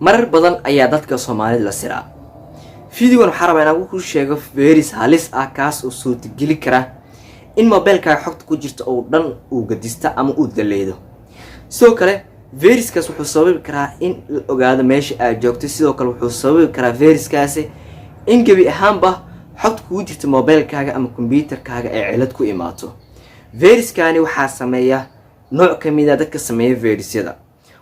marar badan ayaa dadka Soomaalida la siraa. Fiidiyowan waxaan rabaa inaan ku sheego virus halis ah kaas oo suurtageli kara in mobilkaaga xogta ku jirta oo dhan uu gadista ama uu daleedo. sidoo kale viruskaas wuxuu sababi karaa in la ogaado meesha aad joogto. sidoo kale wuxuu sababi karaa viruskaasi in gabi ahaanba xogta ku jirta mobilkaaga ama computerkaaga ay cilad ku imaato. viruskani waxaa sameeya nooc kamid ah dadka sameeya virusyada.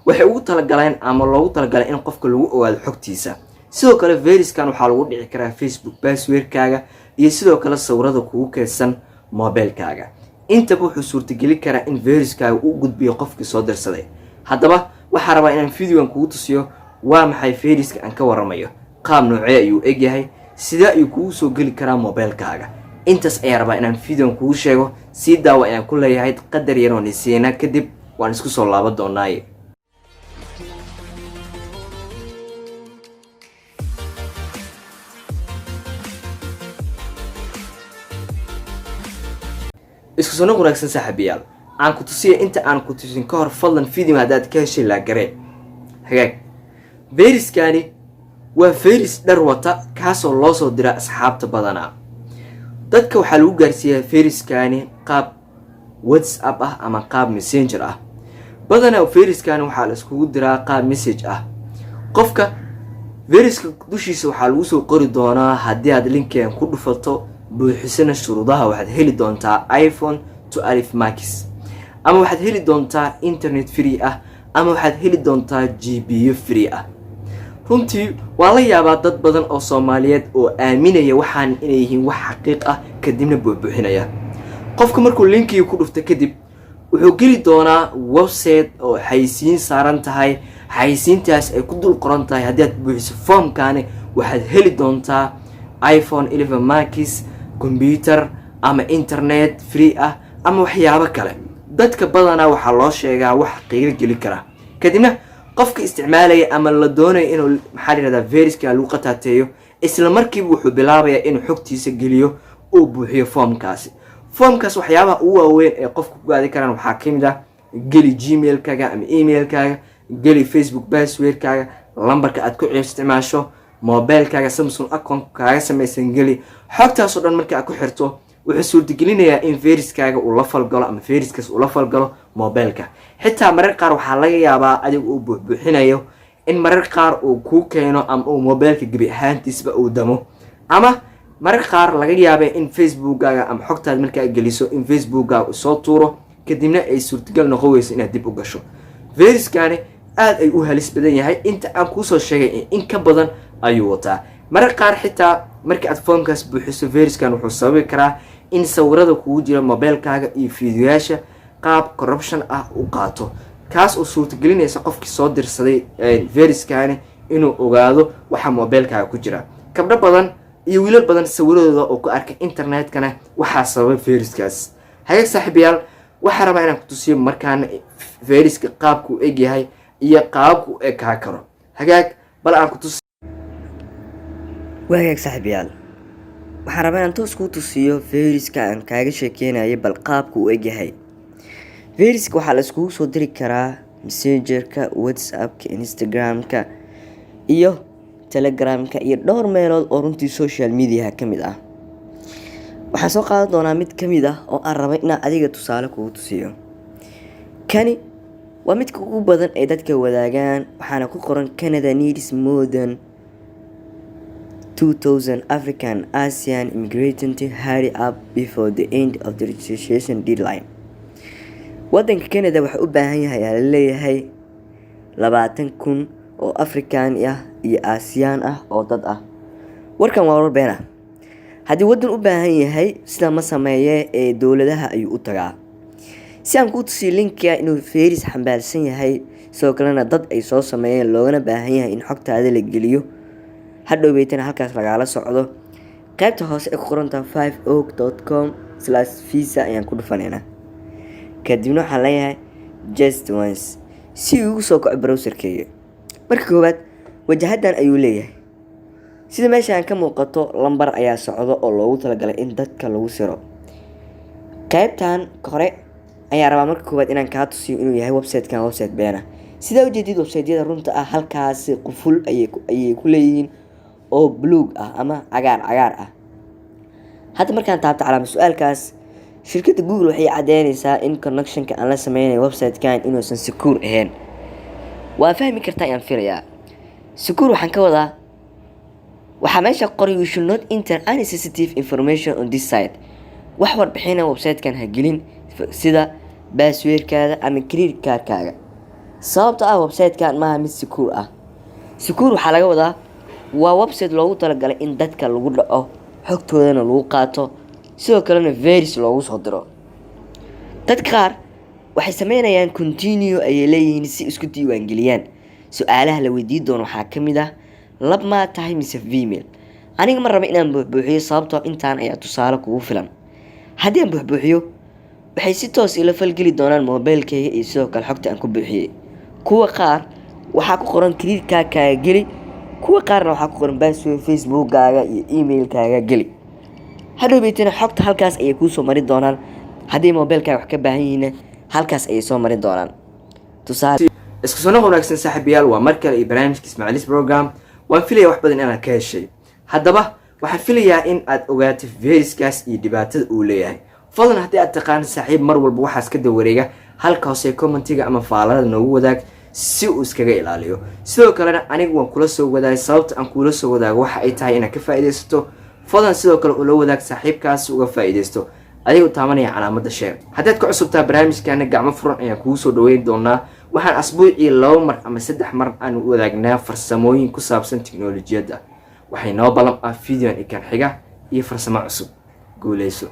waxay ugu talagaleen ama loogu talagalay in qofka lagu ogaado xogtiisa. sidoo kale viruskan waxaa lagu dhici karaa Facebook passwordkaaga iyo sidoo kale sawirada kugu kaydsan mobilkaaga. intaba wuxuu suurtageli karaa in viruskaaga uu gudbiyo qofkii soo dirsaday. haddaba waxaan rabaa inaan fiidiyowan kugu tusiyo waa maxay viruska aan ka waramayo, qaab noocee ayuu eg yahay, sidee ayuu kugu soo geli karaa mobilkaaga. intaas ayaan rabaa inaan fiidiyowan kugu sheego. sii daawa ayaan ku leeyahay qadar yar oo nisiina kadib waan isku soo laaban doonaa. isku soo wanaagsan saaxiibayaal, aan ku tusiyo inta aan ku tusin ka hor fadlan fiidiyo hadaad ka heshay la garee. hagaag viruskani waa virus dhar wata kaas oo loo soo diraa asxaabta badanaa. dadka waxaa lagu gaarsiiyaa viruskani qaab WhatsApp ah ama qaab Messenger ah. badanaa viruskani waxaa la iskugu diraa qaab message ah. qofka viruska dushiisa waxaa lagu soo qori doonaa haddii aad linkan ku dhufato buuxisana shuruudaha waxaad heli doontaa iPhone 12 Max ama waxaad heli doontaa internet free ah ama waxaad heli doontaa GB free ah. runtii waa la yaabaa dad badan oo Soomaaliyeed oo aaminaya waxaan inay yihiin wax xaqiiq ah kadibna buuxinaya. qofka markuu linkiga ku dhufto kadib wuxuu geli doonaa website oo xayisiin saaran tahay. xayisiintaas ay ku dul qoran tahay haddii aad buuxiso foomkaani waxaad heli doontaa iPhone 11 Max, computer ama internet free ah ama waxyaabo kale. dadka badanaa waxaa loo sheegaa wax qiiro geli kara. kadibna qofka isticmaalaya ama la doonayo inuu viruska lagu qataateeyo isla markiiba wuxuu bilaabayaa inuu xogtiisa geliyo oo buuxiyo foomkaasi. foomkaas waxyaabaha ugu waaweyn ee qofku ku gaadi karaan waxaa kamid ah geli gmailkaaga ama emailkaaga, geli Facebook passwordkaaga, lambarka aad ku isticmaasho, mobilkaaga Samsung account kaaga samaysan geli. xogtaas oo dhan marka aad ku xirto wuxuu suurtagelinayaa in viruskaaga uu la falgalo ama viruskaas uu la falgalo mobilka. xitaa marar qaar waxaa laga yaabaa adigu uu buuxinayo in marar qaar uu ku keeno ama uu mobilka gabi ahaantiisba uu damo, ama marar qaar laga yaabaa in Facebookkaaga ama xogtaada marka aad geliso in Facebookkaaga soo tuuro kadibna ay suurtagal noqon weyso inaad dib u gasho. viruskani aad ay u halis badan yahay. inta aan ku soo sheegay in ka badan ayuu wataa. marar qaar xitaa marka aad foomkaas buuxiso viruskan wuxuu sababi karaa in sawirada kugu jira mobilkaaga iyo fiidiyoyaasha qaab corruption ah u qaato, kaas oo suurtagelinaysa qofkii soo dirsaday viruskani inuu ogaado waxa mobilkaaga ku jira. gabdho badan iyo wiilal badan sawiradooda oo ku arkay internetkana waxaa sababay viruskaas. hagaag saaxiibayaal, waxaan rabaa inaan ku tusiyo markaan viruska qaabku u eg yahay iyo qaabku u ekaa karo. hagaag bal aan ku tusiyo. wagaag saaxiibayaal, waxaan rabaa inaan toos kuu tusiyo viruska aan kaaga sheekeynayo bal qaabku u eg yahay. viruska waxaa la iskugu soo diri karaa Messengerka, WhatsAppka, Instagramka iyo Telegramka iyo dhowr meelood oo runtii social media ka mid ah. waxaan soo qaadan doonaa mid ka mid ah oo aan rabay inaan adiga tusaale kugu tusiyo. kani waa midka ugu badan ee dadka wadaagaan, waxaana ku qoran Canada needs more than 2000 African ASEAN immigrants hurry up before the end of the registration deadline. wadanka Canada waxa u baahan yahay la leeyahay 20,000 oo Afrikaan ah iyo ASEAN ah oo dad ah. warkan waa war been ah. haddii wadan u baahan yahay sida ma sameeye ee dowladaha ayuu u tagaa. si aan ku tusiyo linkiga inuu virus xambaarsan yahay sidoo kalena dad ay soo sameeyeen loogana baahan yahay in xogtaada la geliyo hadhow baytana halkaas lagala socdo. qaybta hoose ee ku qoran tahay 5oak.com/visa ayaan ku dhufaneynaa. kadibna waxaan leeyahay just once si uu ugu soo kaco browserkayga. marka koowaad wajahadan ayuu leeyahay. sida meeshaan ka muuqato lambar ayaa socdo oo loogu talagalay in dadka lagu siro. qaybtan hore ayaa rabaa marka koowaad inaan kaa tusiyo inuu yahay website-kan website been ah. sidaa ujeedid websiteyada runta ah halkaasi quful ayay ku leeyihiin oo buluug ah ama cagaar ah. hadda markaan taabto calaamad su-aalkaas, shirkadda Google waxay cadeynaysaa in connectionka aan la sameynayo website-kan inuusan secure ahayn. waa fahmi kartaa ayaan filayaa. secure waxaan ka wadaa, waxaa meesha qoray you should not enter any sensitive information on this site. wax warbixina website-kan ha gelin sida passwordkaada ama credit card-kaaga. sababtoo ah website-kan maaha mid secure ah. secure waxaa laga wadaa waa website loogu talagalay in dadka lagu dhaco, xogtoodana lagu qaato, sidoo kalena virus loogu soo diro. dadka qaar waxay sameynayaan continue ayay leeyihiin si isku diiwaangeliyaan. su-aalaha la weydiin doono waxaa ka mid ah, lab maa tahay mise female? aniga ma raba inaan buuxbuuxiyo sababtoo intaan ayaa tusaale kugu filan. haddii aan buuxbuuxiyo waxay si toos ila falgeli doonaan mobilkayga iyo sidoo kale xogta aan ku buuxiyey. kuwa qaar waxaa ku qoran credit card-kaaga geli, kuwa qaarna waxaa ku qoran password Facebook-kaaga iyo email-kaaga geli. hadhow baytana xogta halkaas ayay kuu soo mari doonaan. haddii mobilkaaga wax ka baahan yihiin halkaas ayay soo mari doonaan. tusaale isku soo noqon wanaagsan saaxiibayaal, waa mar kale iyo barnaamijka Ismaaciilis program. waan filayaa wax badan inaad ka heshay. haddaba waxaan filayaa in aad ogaato viruskaas iyo dhibaatada uu leeyahay. fadlan haddii aad taqaan saaxiib mar walba waxaas ka dawareega halka hoose commentiga ama faalada noogu wadaag si uu iskaga ilaaliyo. sidoo kalena anigu waan kula soo wadaagay, sababta aan kula soo wadaago waxa ay tahay inaad ka faa'iidaysato. fadlan sidoo kale ula wadaag saaxiibkaasi uga faa'iidaysto adigoo taabanaya calaamadda share. haddaad ka cusubtaa barnaamijkaana gacmo furan ayaan kugu soo dhaweyn doonaa. waxaan asbuucii 2 mar ama 3 mar aan wadaagnaa farsamooyin ku saabsan tiknoolajiyadda. waxay noo ballan ah video ikan xiga iyo farsamo cusub. guuleyso.